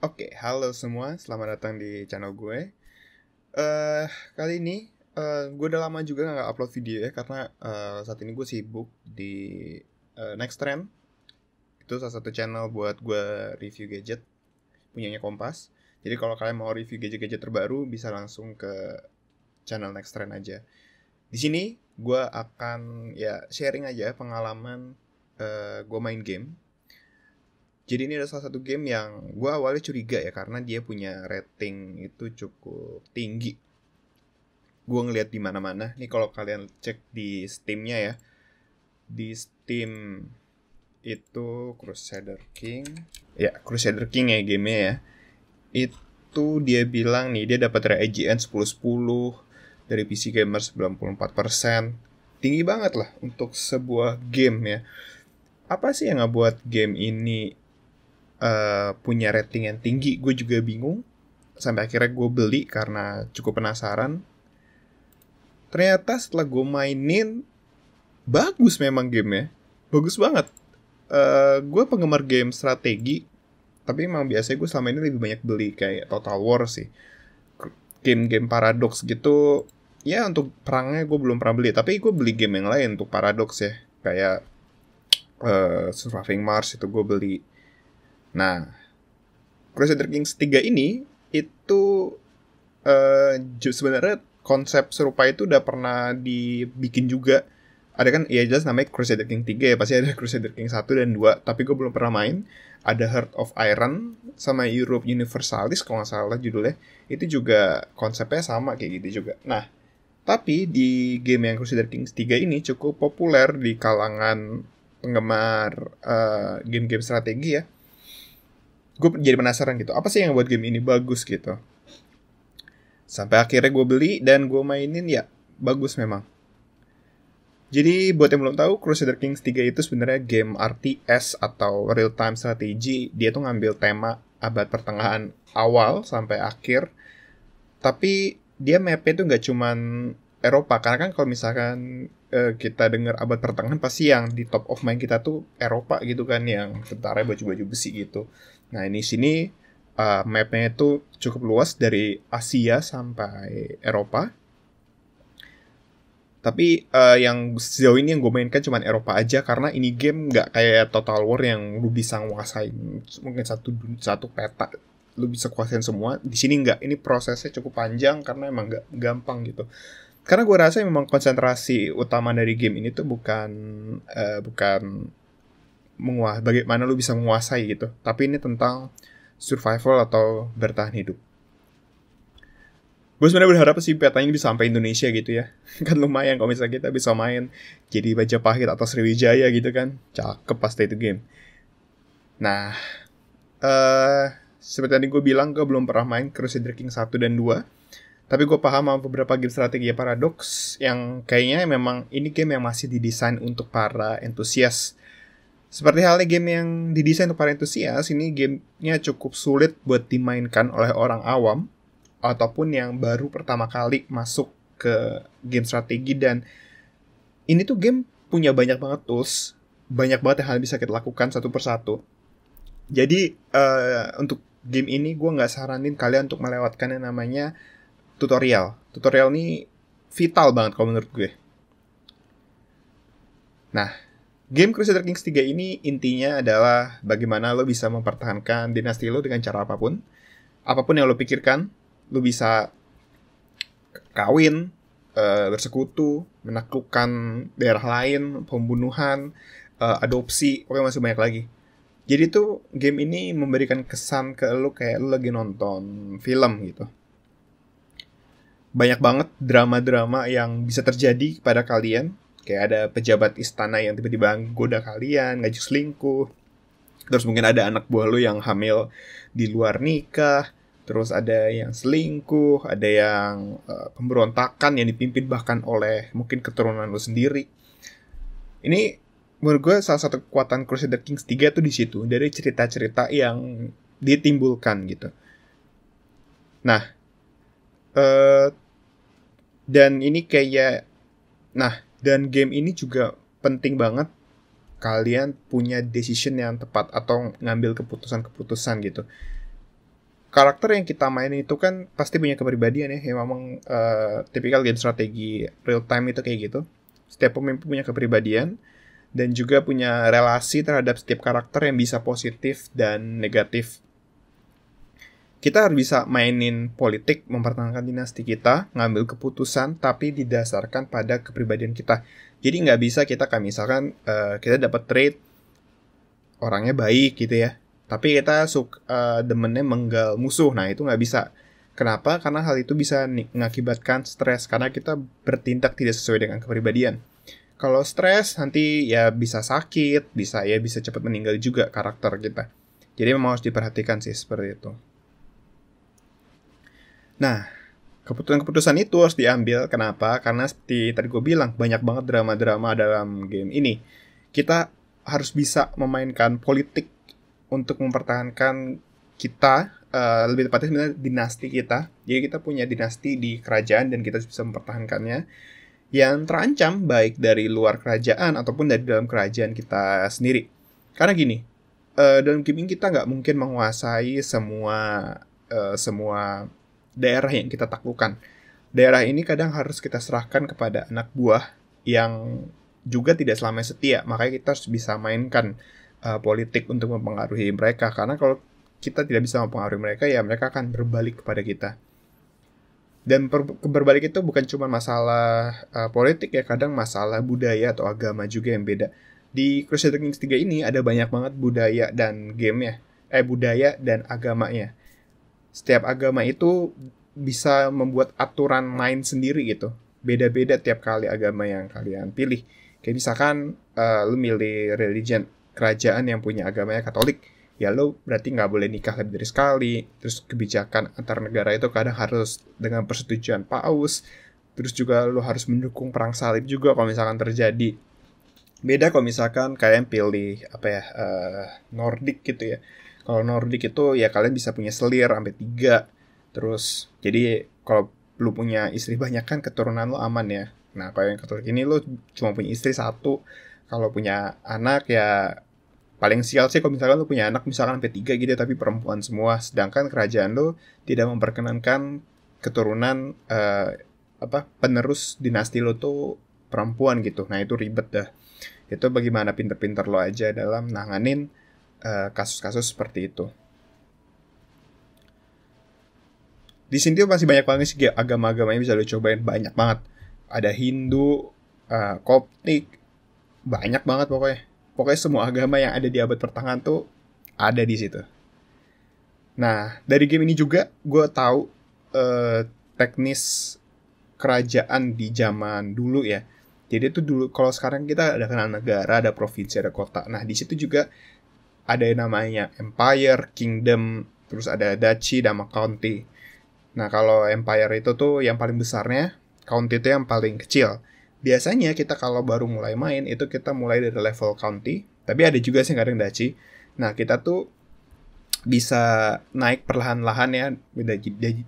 Oke, halo semua, selamat datang di channel gue. Kali ini gue udah lama juga nggak upload video ya karena saat ini gue sibuk di Next Trend. Itu salah satu channel buat gue review gadget punyanya Kompas. Jadi kalau kalian mau review gadget-gadget terbaru bisa langsung ke channel Next Trend aja. Di sini gue akan ya sharing aja pengalaman gue main game. Jadi ini adalah salah satu game yang gue awalnya curiga ya karena dia punya rating itu cukup tinggi. Gue ngeliat di mana-mana. Nih kalau kalian cek di Steam-nya ya, di Steam itu Crusader King. Ya, Crusader King ya gamenya ya. Itu dia bilang nih dia dapat dari IGN 10/10, dari PC Gamer 94%. Tinggi banget lah untuk sebuah game ya. Apa sih yang ngebuat game ini punya rating yang tinggi? Gue juga bingung. Sampai akhirnya gue beli karena cukup penasaran. Ternyata setelah gue mainin, bagus memang gamenya. Bagus banget. Gue penggemar game strategi, tapi emang biasanya gue selama ini lebih banyak beli kayak Total War sih. Game-game Paradox gitu. Ya untuk perangnya gue belum pernah beli, tapi gue beli game yang lain untuk Paradox ya. Kayak Surviving Mars itu gue beli. Nah, Crusader Kings 3 ini itu sebenarnya konsep serupa itu udah pernah dibikin juga. Ada kan ya jelas namanya Crusader King 3 ya, pasti ada Crusader King 1 dan 2, tapi gue belum pernah main. Ada Heart of Iron sama Europe Universalis kalau nggak salah judulnya. Itu juga konsepnya sama kayak gitu juga. Nah, tapi di game yang Crusader Kings 3 ini cukup populer di kalangan penggemar game-game strategi ya. Gue jadi penasaran gitu, apa sih yang buat game ini bagus gitu. Sampai akhirnya gue beli dan gue mainin, ya bagus memang. Jadi buat yang belum tahu, Crusader Kings 3 itu sebenarnya game RTS atau real time strategy. Dia tuh ngambil tema abad pertengahan awal sampai akhir. Tapi dia mapnya tuh nggak cuman Eropa, karena kan kalau misalkan kita dengar abad pertengahan pasti yang di top of mind kita tuh Eropa gitu kan, yang tentara baju-baju besi gitu. Nah ini sini mapnya itu cukup luas dari Asia sampai Eropa. Tapi yang sejauh ini yang gue mainkan cuma Eropa aja, karena ini game nggak kayak Total War yang lu bisa nguasain mungkin satu peta lu bisa kuasain semua. Di sini nggak, ini prosesnya cukup panjang karena emang nggak gampang gitu. Karena gue rasa memang konsentrasi utama dari game ini tuh bukan bagaimana lu bisa menguasai gitu, tapi ini tentang survival atau bertahan hidup. Gue sebenarnya berharap sih petanya bisa sampai Indonesia gitu ya. Kan lumayan kalau misalnya kita bisa main jadi Majapahit atau Sriwijaya gitu kan. Cakep pasti itu game. Nah, seperti tadi gue bilang, gue belum pernah main Crusader Kings 1 dan 2. Tapi gue paham sama beberapa game strategi ya Paradox yang kayaknya memang ini game yang masih didesain untuk para entusias. Seperti halnya game yang didesain untuk para entusias, ini gamenya cukup sulit buat dimainkan oleh orang awam ataupun yang baru pertama kali masuk ke game strategi. Dan ini tuh game punya banyak banget tools, banyak banget yang hal bisa kita lakukan satu persatu. Jadi untuk game ini gue nggak saranin kalian untuk melewatkan yang namanya tutorial. Tutorial ini vital banget kalau menurut gue. Nah, game Crusader Kings 3 ini intinya adalah bagaimana lo bisa mempertahankan dinasti lo dengan cara apapun. Apapun yang lo pikirkan, lo bisa kawin, bersekutu, menaklukkan daerah lain, pembunuhan, adopsi, pokoknya masih banyak lagi. Jadi tuh game ini memberikan kesan ke lo kayak lo lagi nonton film gitu. Banyak banget drama-drama yang bisa terjadi pada kalian. Kayak ada pejabat istana yang tiba-tiba goda kalian, ngajak selingkuh. Terus mungkin ada anak buah lo yang hamil di luar nikah. Terus ada yang selingkuh, ada yang pemberontakan yang dipimpin bahkan oleh mungkin keturunan lo sendiri. Ini menurut gue salah satu kekuatan Crusader Kings 3 tuh di situ, dari cerita-cerita yang ditimbulkan gitu. Nah, dan ini kayak, dan game ini juga penting banget kalian punya decision yang tepat atau ngambil keputusan-keputusan gitu. karakter yang kita mainin itu kan pasti punya kepribadian ya, yang memang tipikal game strategi real time itu kayak gitu. Setiap pemimpin punya kepribadian dan juga punya relasi terhadap setiap karakter yang bisa positif dan negatif. Kita harus bisa mainin politik, mempertahankan dinasti kita, ngambil keputusan, tapi didasarkan pada kepribadian kita. Jadi nggak bisa kita kayak misalkan kita dapat trade orangnya baik gitu ya, tapi kita demennya menggal musuh. Nah itu nggak bisa. Kenapa? Karena hal itu bisa mengakibatkan stres, karena kita bertindak tidak sesuai dengan kepribadian. Kalau stres nanti ya bisa sakit, bisa cepat meninggal juga karakter kita. Jadi memang harus diperhatikan sih seperti itu. Nah, keputusan-keputusan itu harus diambil. Kenapa? Karena seperti tadi gue bilang, banyak banget drama-drama dalam game ini. Kita harus bisa memainkan politik untuk mempertahankan kita, lebih tepatnya sebenarnya dinasti kita. Jadi kita punya dinasti di kerajaan dan kita bisa mempertahankannya, yang terancam baik dari luar kerajaan ataupun dari dalam kerajaan kita sendiri. Karena gini, dalam game ini kita nggak mungkin menguasai semua daerah yang kita taklukkan. Daerah ini kadang harus kita serahkan kepada anak buah yang juga tidak selamanya setia. Makanya kita harus bisa mainkan politik untuk mempengaruhi mereka. Karena kalau kita tidak bisa mempengaruhi mereka, ya mereka akan berbalik kepada kita. Dan berbalik itu bukan cuma masalah politik ya, kadang masalah budaya atau agama juga yang beda. Di Crusader Kings 3 ini ada banyak banget budaya dan gamenya. Budaya dan agamanya. Setiap agama itu bisa membuat aturan main sendiri gitu. Beda-beda tiap kali agama yang kalian pilih. Kayak misalkan lu milih religion kerajaan yang punya agamanya Katolik, ya lu berarti nggak boleh nikah lebih dari sekali. Terus kebijakan antar negara itu kadang harus dengan persetujuan paus. Terus juga lu harus mendukung perang salib juga kalau misalkan terjadi. Beda kalau misalkan kalian pilih Nordik gitu ya. Kalau Nordik itu ya kalian bisa punya selir sampai 3. Terus jadi kalau lu punya istri banyak kan keturunan lu aman ya. Nah kalau yang Katolik ini lu cuma punya istri 1. Kalau punya anak ya paling sial sih kalau misalkan lu punya anak misalkan sampai 3 gitu tapi perempuan semua. Sedangkan kerajaan lu tidak memperkenankan keturunan penerus dinasti lu tuh perempuan gitu. Nah itu ribet dah. Itu bagaimana pinter-pinter lo aja dalam nanganin kasus-kasus seperti itu. Di sini tuh masih banyak banget sih agama-agama yang bisa lo cobain, banyak banget. Ada Hindu, Koptik, banyak banget pokoknya. Pokoknya semua agama yang ada di abad pertengahan tuh ada di situ. Nah, dari game ini juga gue tahu teknis kerajaan di zaman dulu ya. Jadi itu dulu, kalau sekarang kita ada kenal negara, ada provinsi, ada kota. Nah, di situ juga ada yang namanya Empire, Kingdom, terus ada Duchy, sama County. Nah, kalau Empire itu tuh yang paling besarnya, County itu yang paling kecil. Biasanya kita kalau baru mulai main, itu kita mulai dari level County. Tapi ada juga sih yang kadang Duchy. Nah, kita tuh bisa naik perlahan-lahan ya,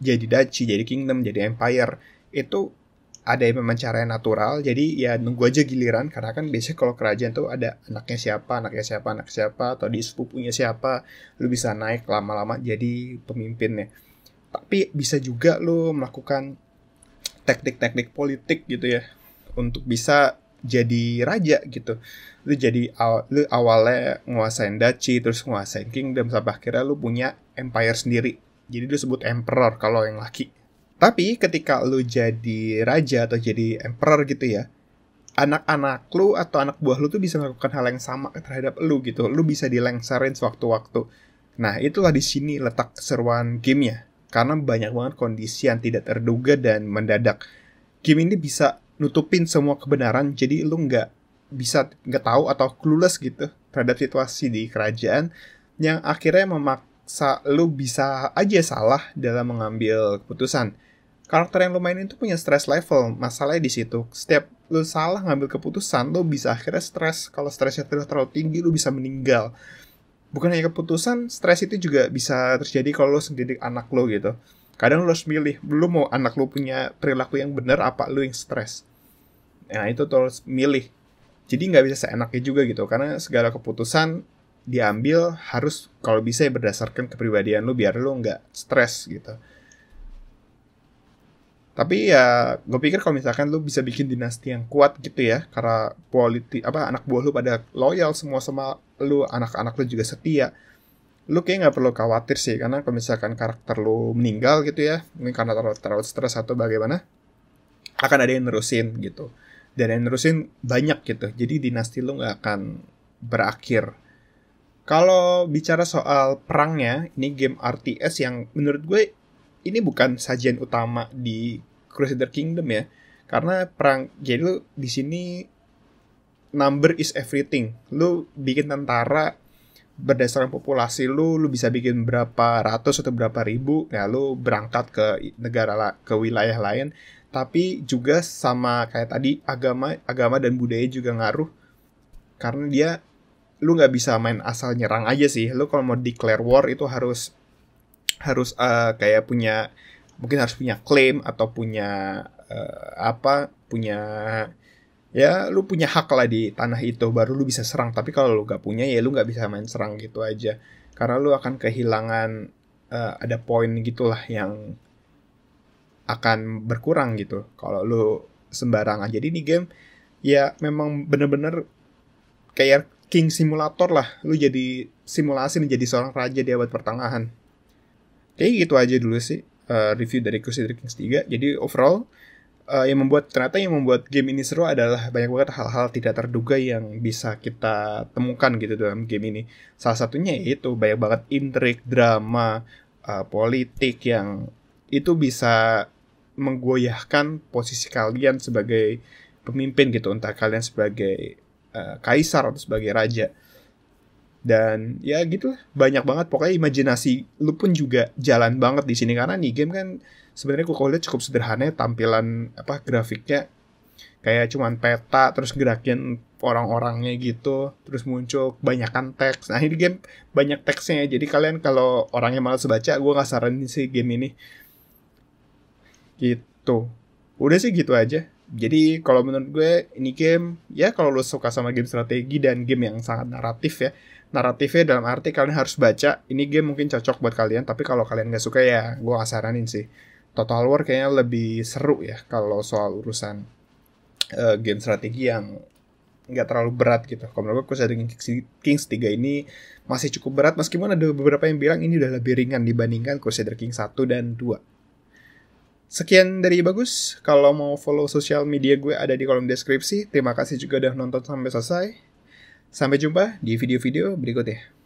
jadi Duchy, jadi Kingdom, jadi Empire. Itu ada yang memang caranya natural, jadi ya nunggu aja giliran, karena kan biasanya kalau kerajaan tuh ada anaknya siapa, atau di sepupunya siapa, lu bisa naik lama-lama jadi pemimpinnya. Tapi bisa juga lu melakukan teknik-teknik politik gitu ya, untuk bisa jadi raja gitu. Lu awalnya nguasain Duchy, terus nguasain Kingdom, sampai akhirnya lu punya empire sendiri. Jadi lu sebut emperor kalau yang laki. Tapi ketika lu jadi raja atau jadi emperor gitu ya, anak-anak lu atau anak buah lu tuh bisa melakukan hal yang sama terhadap lu gitu. Lu bisa dilengsarin sewaktu-waktu. Nah, itulah di sini letak keseruan gamenya. Karena banyak banget kondisi yang tidak terduga dan mendadak. Game ini bisa nutupin semua kebenaran, jadi lu nggak tahu atau clueless gitu terhadap situasi di kerajaan, yang akhirnya memaksa lu bisa aja salah dalam mengambil keputusan. Karakter yang lu mainin itu punya stress level. Masalahnya di situ, setiap lu salah ngambil keputusan, lu bisa akhirnya stres. Kalau stresnya terlalu tinggi, lu bisa meninggal. Bukan hanya keputusan, stres itu juga bisa terjadi kalau lu sendiri anak lu gitu. Kadang lu harus milih, lu mau anak lu punya perilaku yang benar, apa lu yang stres. Nah itu tuh harus milih. Jadi nggak bisa seenaknya juga gitu, karena segala keputusan diambil harus kalau bisa ya berdasarkan kepribadian lu biar lu nggak stres gitu. Tapi ya gue pikir kalau misalkan lu bisa bikin dinasti yang kuat gitu ya, karena anak buah lu pada loyal semua sama lu, anak-anak lu juga setia, lu kayak nggak perlu khawatir sih. Karena kalau misalkan karakter lu meninggal gitu ya, mungkin karena terlalu stres atau bagaimana, akan ada yang nerusin gitu, dan yang nerusin banyak gitu, jadi dinasti lu nggak akan berakhir. Kalau bicara soal perangnya, ini game RTS yang menurut gue ini bukan sajian utama di Crusader Kingdom ya, karena perang jadi lu di sini number is everything. Lu bikin tentara berdasarkan populasi lu bisa bikin berapa ratus atau berapa ribu, ya lu berangkat ke ke wilayah lain. Tapi juga sama kayak tadi, agama dan budaya juga ngaruh, karena dia lu nggak bisa main asal nyerang aja sih. Lu kalau mau declare war itu harus kayak mungkin harus punya claim atau punya punya ya lu punya hak lah di tanah itu baru lu bisa serang. Tapi kalau lu gak punya ya lu nggak bisa main serang gitu aja, karena lu akan kehilangan ada poin gitulah yang akan berkurang gitu kalau lu sembarangan. Jadi ini game ya memang bener-bener kayak King Simulator lah, lu jadi simulasi menjadi seorang raja di abad pertengahan. Kayak gitu aja dulu sih review dari Crusader Kings 3. Jadi overall yang membuat game ini seru adalah banyak banget hal-hal tidak terduga yang bisa kita temukan gitu dalam game ini. Salah satunya itu banyak banget intrik, drama, politik yang itu bisa menggoyahkan posisi kalian sebagai pemimpin gitu, entah kalian sebagai kaisar atau sebagai raja. Dan ya gitu, banyak banget pokoknya imajinasi lu pun juga jalan banget di sini, karena nih game kan sebenarnya kalau lihat cukup sederhana, tampilan grafiknya kayak cuman peta terus gerakin orang-orangnya gitu, terus muncul kebanyakan teks. Nah ini game banyak teksnya, jadi kalian kalau orangnya malas baca, gue nggak saranin sih game ini gitu. Udah sih gitu aja. Jadi kalau menurut gue ini game ya kalau lu suka sama game strategi dan game yang sangat naratifnya dalam arti kalian harus baca, ini game mungkin cocok buat kalian. Tapi kalau kalian gak suka ya gue gak saranin sih. Total War kayaknya lebih seru ya kalau soal urusan game strategi yang gak terlalu berat gitu. Kalau menurut gue Crusader Kings 3 ini masih cukup berat, meskipun ada beberapa yang bilang ini udah lebih ringan dibandingkan Crusader Kings 1 dan 2. Sekian dari Bagus. Kalau mau follow sosial media gue ada di kolom deskripsi. Terima kasih juga udah nonton sampai selesai. Sampai jumpa di video-video berikutnya.